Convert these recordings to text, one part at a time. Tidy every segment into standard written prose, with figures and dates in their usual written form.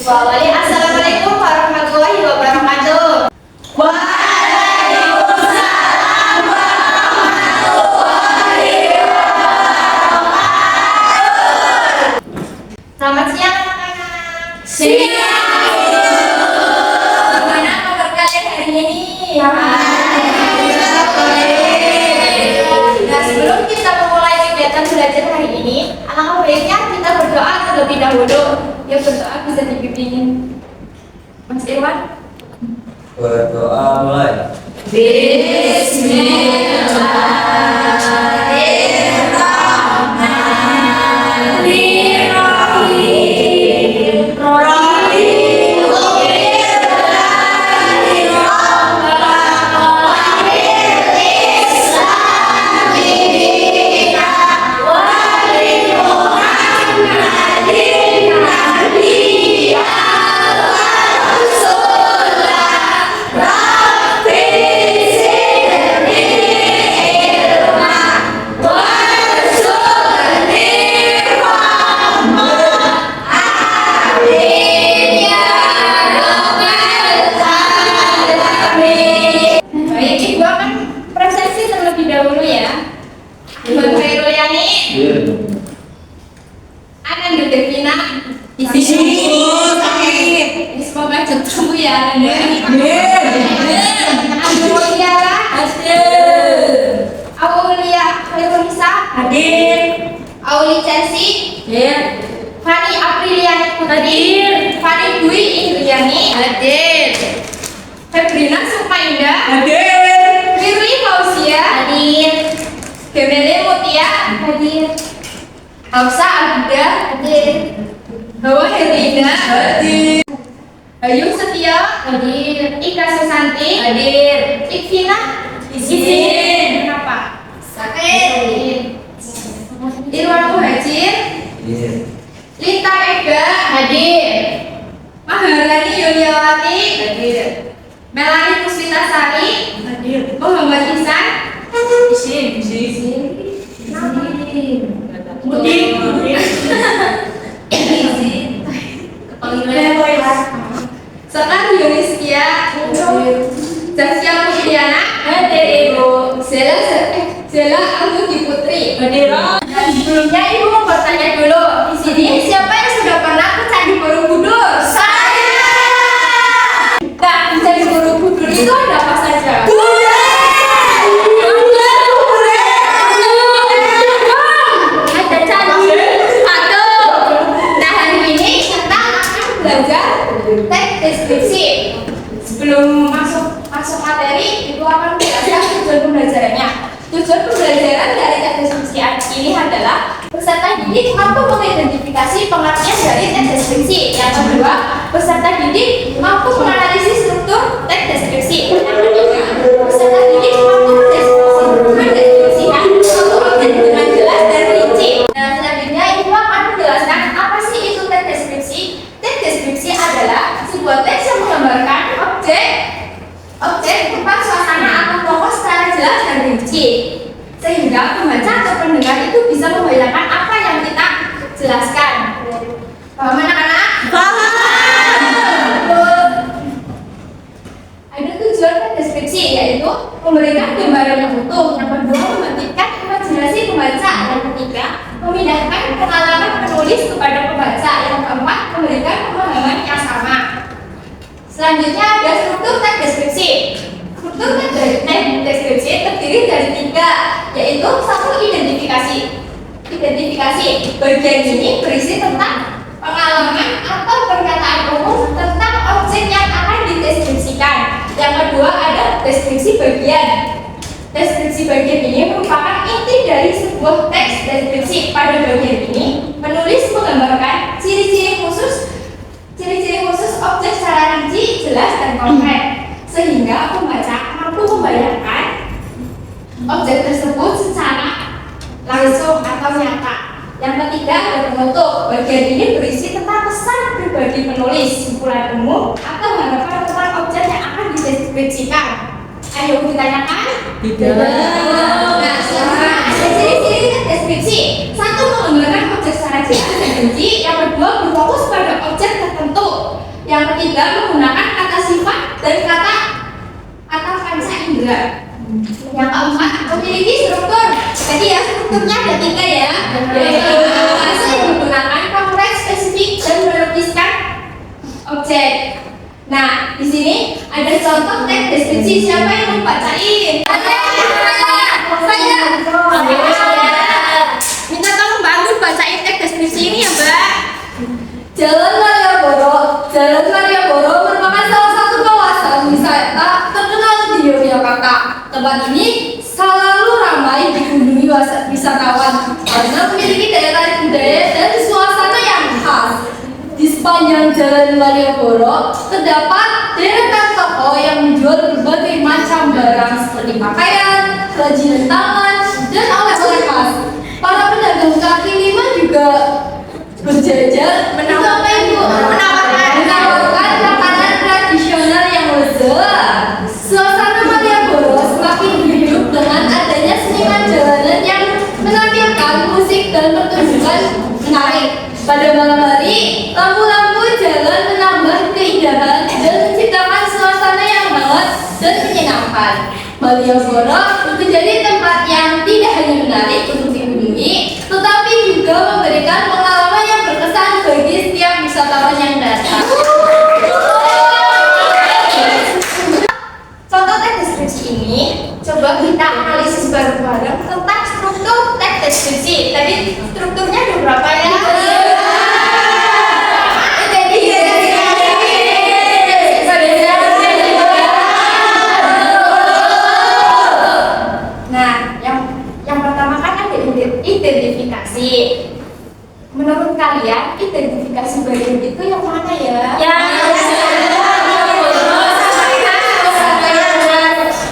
Assalamualaikum warahmatullahi wabarakatuh. Waalaikumsalam warahmatullahi wabarakatuh. Selamat siang anak-anak. Siang. Gimana kabar kalian hari ini? Nah, sebelum kita memulai kegiatan belajar hari ini, alangkah baiknya kita berdoa terlebih dahulu. Yuk berdoa, bisa dibimbingin Mas Irwan. Berdoa mulai. Bismillahirrahmanirrahim. Baik, Ibu akan presentasi terlebih dahulu ya. Ibu Khairul Yani, Anan Dudekina, Di sini sakit. semoga ketemu ya. Amin. Aulia, Aulia Khairunisa, Hadir. Auli Chelsea, Hadir. Fani Apriliani Putri, Fani Dwi Indriani, Hadir. Febrina Sumainda, Hadir. Wirwi Fauzia, hadir. Gemele Mutia, hadir. Hafsa Abida, hadir. Hawa Herlina, Hadir. Ayu Setia, Hadir. Ika Susanti, Hadir. Ikvina, Izin. Kenapa? Sakit. Irwan Muhajir, Lita Ega, hadir. Maharani Yuliawati, Hadir. Melani Puspitasari, Hadir. Muhammad Ihsan, Izin. Putih. Sekar Yuniskia, Zasya Putriana, Hadir, Ibu. Zela Anggi Putri. Hadir. Sebelumnya Ibu mau bertanya dulu. Di sini siapa yang sudah pernah ke Candi Borobudur? Saya. Nah, di Candi Borobudur itu ada apa saja? Ada candi. Satu. Nah, hari ini kita akan belajar teks deskripsi. Sebelum masuk materi, Ibu akan menjelaskan tujuan pembelajarannya. Tujuan pembelajaran dari teks deskripsi ini adalah peserta didik mampu mengidentifikasi pengertian dari teks deskripsi. Yang kedua, peserta didik mampu menganalisis struktur teks deskripsi. Yang ketiga, peserta didik mampu mendeskripsikan suatu objek dengan jelas dan rinci. Nah, selanjutnya Ibu akan menjelaskan apa sih itu teks deskripsi. Teks deskripsi adalah sebuah teks yang menggambarkan objek tempat suasana atau tokoh secara jelas dan rinci, sehingga pembaca atau pendengar itu bisa membayangkan apa yang kita jelaskan. Paham anak-anak? Ada tujuan teks deskripsi, yaitu memberikan gambaran yang utuh. Yang kedua, membangkitkan imajinasi pembaca. Yang ketiga, memindahkan pengalaman penulis kepada pembaca. Yang keempat, memberikan pemahaman yang sama. Selanjutnya ada struktur teks deskripsi. Struktur teks deskripsi terdiri dari tiga, yaitu satu, identifikasi. Bagian ini berisi tentang pengalaman atau pernyataan umum tentang objek yang akan dideskripsikan. Yang kedua ada deskripsi bagian. Deskripsi bagian ini merupakan inti dari sebuah teks deskripsi. Pada bagian ini, penulis menggambarkan ciri-ciri khusus objek secara rinci, jelas, dan konkret, sehingga pembaca mampu membayangkan objek tersebut secara langsung atau nyata. Yang ketiga ada penutup. Bagian ini berisi tentang pesan pribadi penulis, simpulan umum, atau harapan tentang objek yang akan dideskripsikan. Ayo ditanyakan. Tidak. Nah, selanjutnya ada ciri-ciri deskripsi. Satu, menggambarkan objek secara jelas dan rinci. Yang kedua, berfokus pada objek tertentu. dan kata panca indera. Yang keempat, memiliki struktur. Jadi ya strukturnya ada 3 ya. Yaitu masih menggunakan konkret, spesifik, dan melukiskan objek. Nah, di sini ada contoh teks deskripsi. Siapa yang mau bacain? Saya. Minta tolong bangun bacain teks deskripsi ini ya, Mbak. Jalan Malioboro merupakan salah satu kawasan wisata terkenal di Yogyakarta. Tempat ini selalu ramai dikunjungi wisatawan karena memiliki daya tarik budaya dan suasana yang khas. Di sepanjang Jalan Malioboro terdapat deretan toko yang menjual berbagai macam barang seperti pakaian, kerajinan tangan, dan oleh-oleh khas. Para pedagang kaki lima juga berjajar menawarkan makanan tradisional yang lezat. Suasana Malioboro semakin hidup dengan adanya seniman jalanan yang menampilkan musik dan pertunjukan menarik. Pada malam hari, lampu-lampu jalan menambah keindahan dan menciptakan suasana yang hangat dan menyenangkan. Malioboro menjadi tempat yang tidak hanya menarik untuk dikunjungi, tetapi juga memberikan pengalaman yang berkesan bagi setiap wisatawan yang datang. Contoh teks deskripsi ini, coba kita analisis bareng-bareng tentang struktur teks deskripsi. Tadi strukturnya ada berapa ya? Identifikasi. Menurut kalian, identifikasi bagian itu yang mana ya?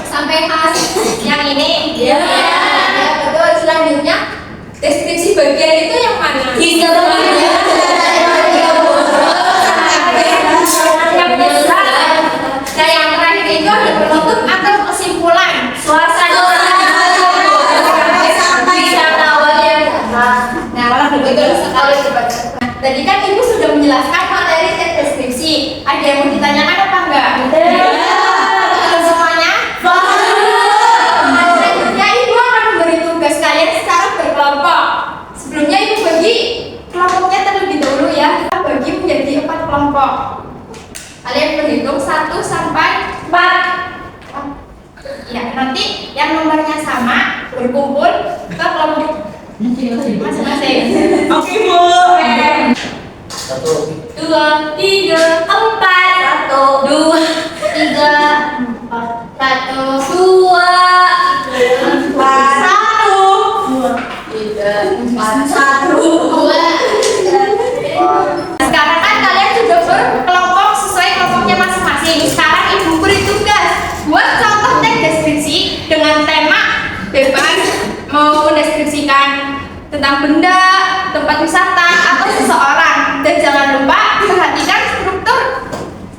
Sampai khas. Yang ini? Ya, betul. Selanjutnya, deskripsi bagian itu yang mana? Nah, yang terakhir itu ada penutup atau kesimpulan. Suasana. Betul sekali. Tadi kan Ibu sudah menjelaskan materi teks deskripsi. Ada yang mau ditanyakan apa enggak? Betul semuanya? Selanjutnya Ibu akan memberi tugas kalian secara berkelompok. Sebelumnya Ibu bagi kelompoknya terlebih dahulu ya. Kita bagi menjadi 4 kelompok. Kalian berhitung 1 sampai 4. Ya, nanti yang nomornya sama berkumpul ke kelompok masing-masing. Oke, Bu. 1, 2, 3, 4. 1, 2, 3, 4. 1, 2. Sekarang kan kalian sudah berkelompok sesuai kelompoknya masing-masing. Sekarang Ibu beri tugas buat contoh teks deskripsi dengan tema bebas, mau mendeskripsikan tentang benda, tempat wisata, atau seseorang. Dan jangan lupa perhatikan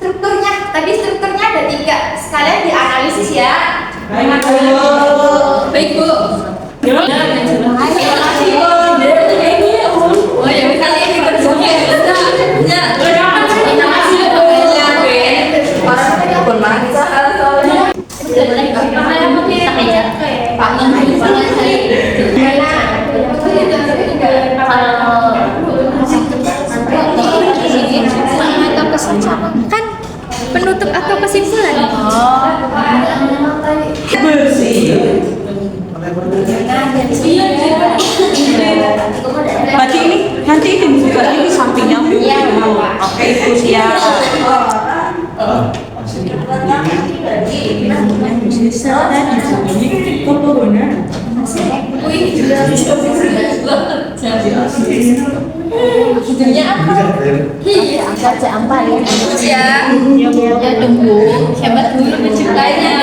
strukturnya. Tadi strukturnya ada 3. Sekalian dianalisis ya. Baik, Bu. Baik, Bu. Terima kasih, Bu. Oh ya, kali ini berjuang ya. Terima kasih, Bu. Kan penutup atau kesimpulan? Bersih. Baca ini, nanti itu buka ini sampingnya. Oke, itu siap. Judulnya apa? Iya, baca apa ya? Ya tunggu. Siapa dulu menciptainya?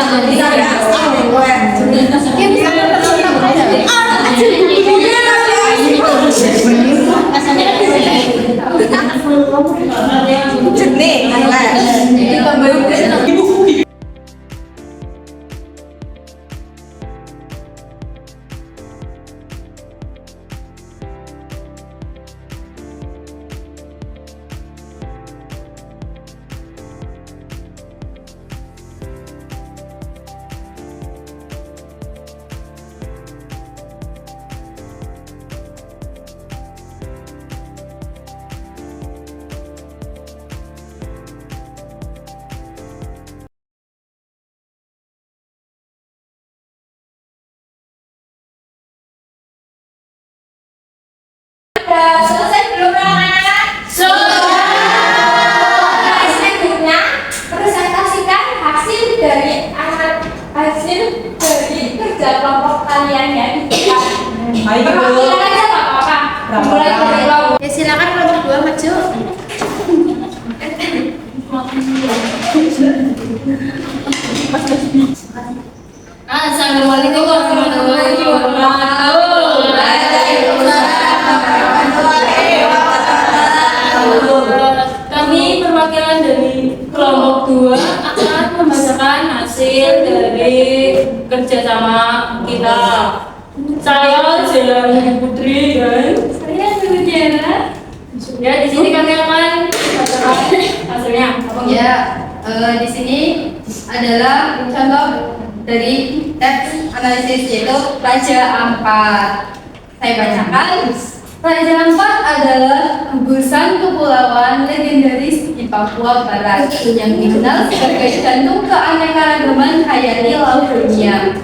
Ayo. Perwakilan aja nggak apa-apa. Mulai dari kelompok. Ya silakan kelompok 2 maju. Assalamualaikum warahmatullahi wabarakatuh. Kami perwakilan dari kelompok 2 akan membacakan hasil dari kerjasama kita. Saya Jelani Putri dan saya Nurjana. Ya, di sini kami akan membacakan hasilnya. Ya, di sini adalah contoh dari teks analisis yaitu Raja Ampat. Saya bacakan. Raja Ampat adalah gugusan kepulauan legendaris di Papua Barat yang dikenal sebagai jantung keanekaragaman hayati laut dunia.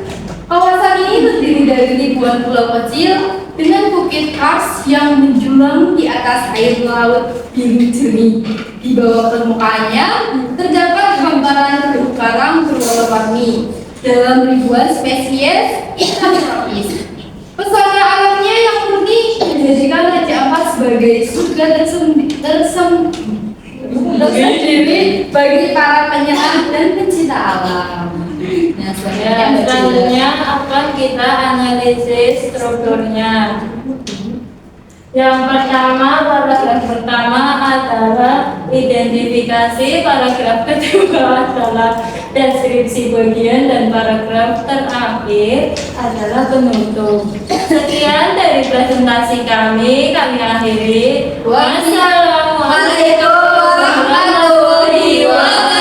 Kawasan ini terdiri dari ribuan pulau kecil dengan bukit kars yang menjulang di atas air laut biru jernih. Di bawah permukaannya terdapat hamparan terumbu karang berwarna-warni dalam ribuan spesies ikan tropis. Pesona alamnya yang murni menjadikan Raja Ampat sebagai surga tersendiri bagi para penyelam dan pencinta alam. Nah, Selanjutnya akan kita analisis strukturnya. Yang pertama, paragraf pertama adalah identifikasi, paragraf kedua adalah deskripsi bagian, dan paragraf terakhir adalah penutup. Sekian dari presentasi kami akhiri. Wassalamualaikum warahmatullahi wabarakatuh.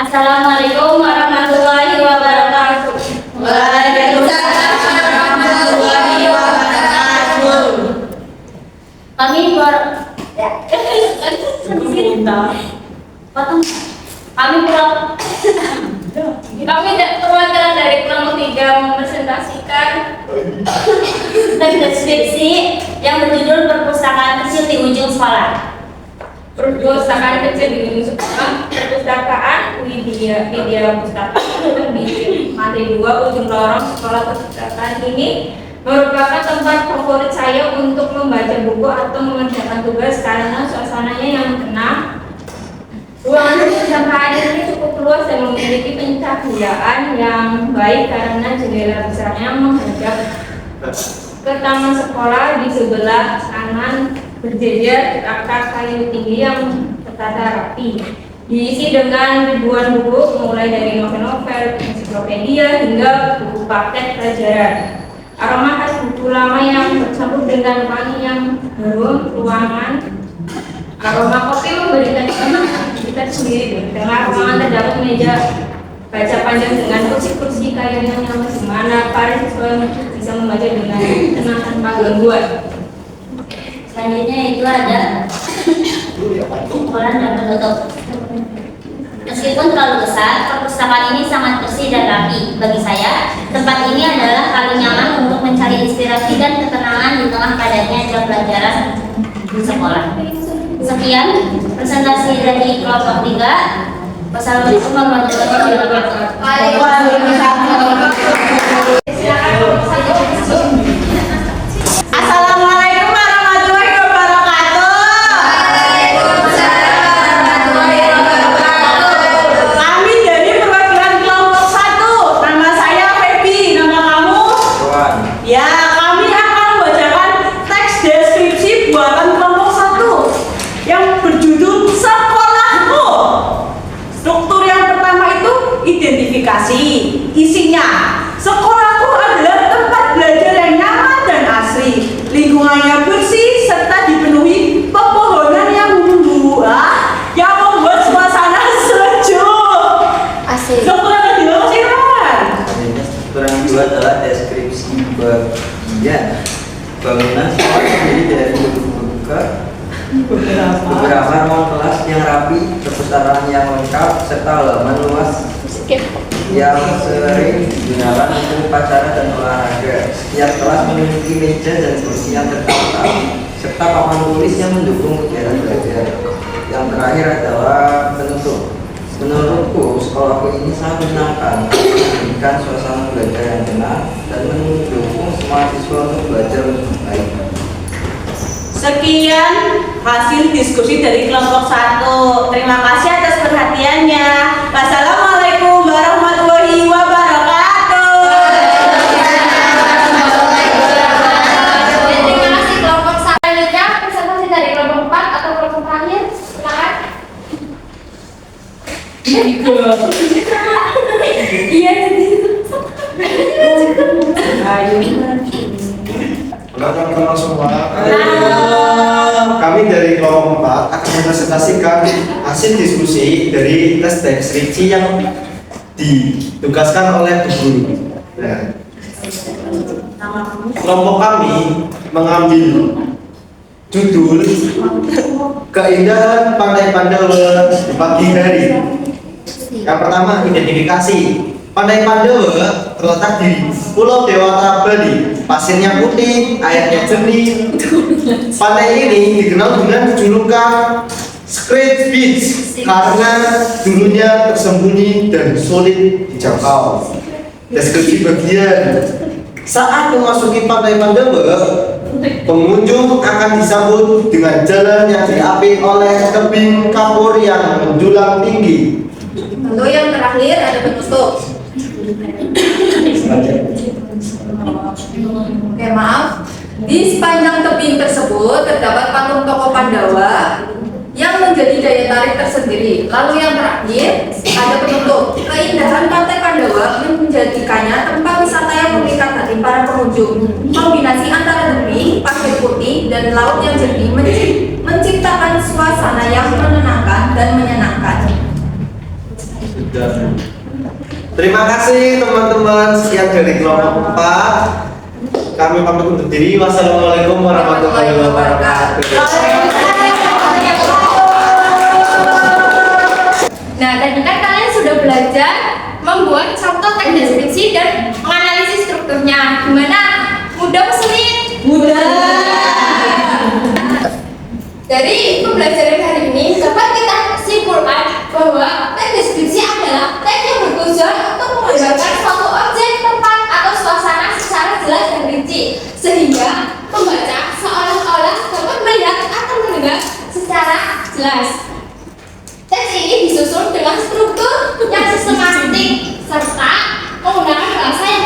Assalamualaikum warahmatullahi wabarakatuh. Waalaikumsalam warahmatullahi wabarakatuh. Kami perwakilan dari kelompok 3 mempresentasikan teks deskripsi yang berjudul Perpustakaan Kecil di Ujung Sekolah. Perpustakaan kecil di ujung sekolah, perpustakaan Widya Pustaka di lantai 2 ujung lorong sekolah. Perpustakaan ini merupakan tempat favorit saya untuk membaca buku atau mengerjakan tugas karena suasananya yang tenang. Ruangan perpustakaan ini cukup luas dan memiliki pencahayaan yang baik karena jendela besarnya menghadap ke taman sekolah. Di sebelah kanan berjejer rak kayu tinggi yang tertata rapi, diisi dengan ribuan buku mulai dari novel-novel, ensiklopedia hingga buku paket pelajaran. Aroma khas buku lama yang bercampur dengan wangi yang harum ruangan. Aroma kopi memberikan kita sendiri. Di tengah ruangan terdapat meja baca panjang dengan kursi-kursi kayu yang nyaman, di mana para siswa bisa membaca dengan tenang tanpa gangguan. Selanjutnya itu ada ukuran dan penutup. Meskipun terlalu besar, perpustakaan ini sangat bersih dan rapi. Bagi saya, tempat ini adalah paling nyaman untuk mencari inspirasi dan ketenangan di tengah padatnya jam pelajaran di sekolah. Sekian presentasi dari kelompok 3. Wassalamualaikum warahmatullahi wabarakatuh. Assalamualaikum warahmatullahi wabarakatuh. Kami dari perwakilan kelompok 1. Nama saya Feby. Nama kamu? Tuan. Ya, kami akan membacakan teks deskripsi buatan kelompok 1 yang berjudul Sekolahku. Struktur yang pertama itu identifikasi. Isinya, sekolahku adalah tempat belajar yang nyaman dan asri. Lingkungannya bersih serta dipenuhi pepohonan yang yang membuat suasana sejuk. Asik. Struktur yang kedua sih, Ron? Struktur yang kedua adalah deskripsi bagian. Bangunan sekolah terdiri dari beberapa ruang kelas yang rapi, perpustakaan yang lengkap, serta halaman luas yang sering digunakan untuk upacara dan olahraga. Setiap kelas memiliki meja dan kursi yang tertata serta papan tulis yang mendukung kegiatan belajar. Yang terakhir adalah penutup. Menurutku, sekolahku ini sangat menyenangkan, memberikan suasana belajar yang tenang dan mendukung semua siswa untuk belajar lebih baik. Sekian hasil diskusi dari kelompok 1. Terima kasih atas perhatiannya. Wassalamualaikum warahmatullahi wabarakatuh. Terima kasih kelompok selanjutnya. Presentasi dari kelompok 4 atau kelompok terakhir. Silakan. Iya. Teman-teman semua, kami dari kelompok 4 akan mempresentasikan hasil diskusi dari tes deskripsi yang ditugaskan oleh guru. Nah, kelompok kami mengambil judul keindahan Pantai Pandawa di pagi hari. Yang pertama, identifikasi. Pantai Pandawa terletak di Pulau Dewata, Bali. Pasirnya putih, airnya jernih. Pantai ini dikenal dengan julukan Secret Beach karena dulunya tersembunyi dan sulit dijangkau. Deskripsi bagian. Saat memasuki Pantai Pandawa, pengunjung akan disambut dengan jalan yang diapit oleh tebing kapur yang menjulang tinggi. Untuk yang terakhir ada penutup. Oke, maaf. Di sepanjang tebing tersebut terdapat patung tokoh Pandawa yang menjadi daya tarik tersendiri. Lalu yang terakhir ada penutup. Keindahan Pantai Pandawa menjadikannya tempat wisata yang memikat hati para pengunjung. Kombinasi antara tebing, pasir putih, dan laut yang jernih menciptakan suasana yang menenangkan dan menyenangkan. Terima kasih teman-teman, sekian dari kelompok 4. Kami pamit undur diri. Wassalamualaikum warahmatullahi wabarakatuh. Nah, tadi kan kalian sudah belajar membuat contoh teks deskripsi dan menganalisis strukturnya. Gimana? Mudah apa sulit? Mudah. Dari pembelajaran hari ini dapat kita simpulkan bahwa teks deskripsi adalah teks yang bertujuan untuk menggambarkan suatu objek, tempat, atau suasana secara jelas dan rinci, sehingga pembaca seolah-olah dapat melihat atau mendengar secara jelas. Teks ini disusun dengan struktur yang sistematik serta menggunakan bahasa yang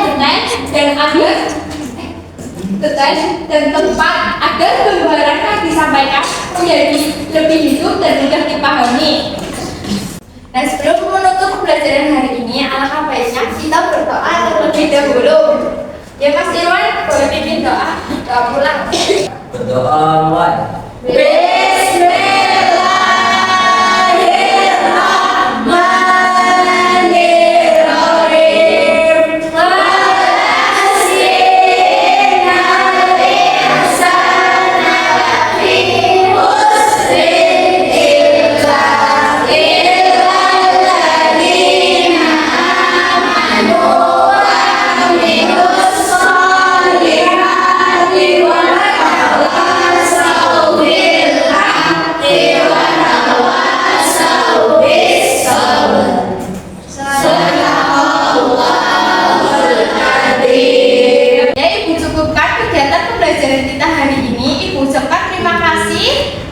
detail dan tempat agar gambaran yang disampaikan menjadi lebih hidup dan mudah dipahami. Dan sebelum menutup pembelajaran hari ini, alangkah baiknya kita berdoa terlebih dahulu. Ya Mas Irwan, boleh pimpin doa pulang. Berdoa mulai.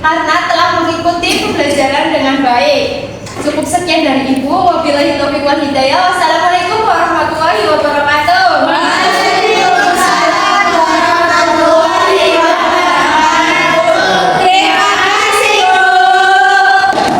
Karena telah mengikuti pembelajaran dengan baik. Cukup sekian dari Ibu. Wabillahi taufiq wal hidayah.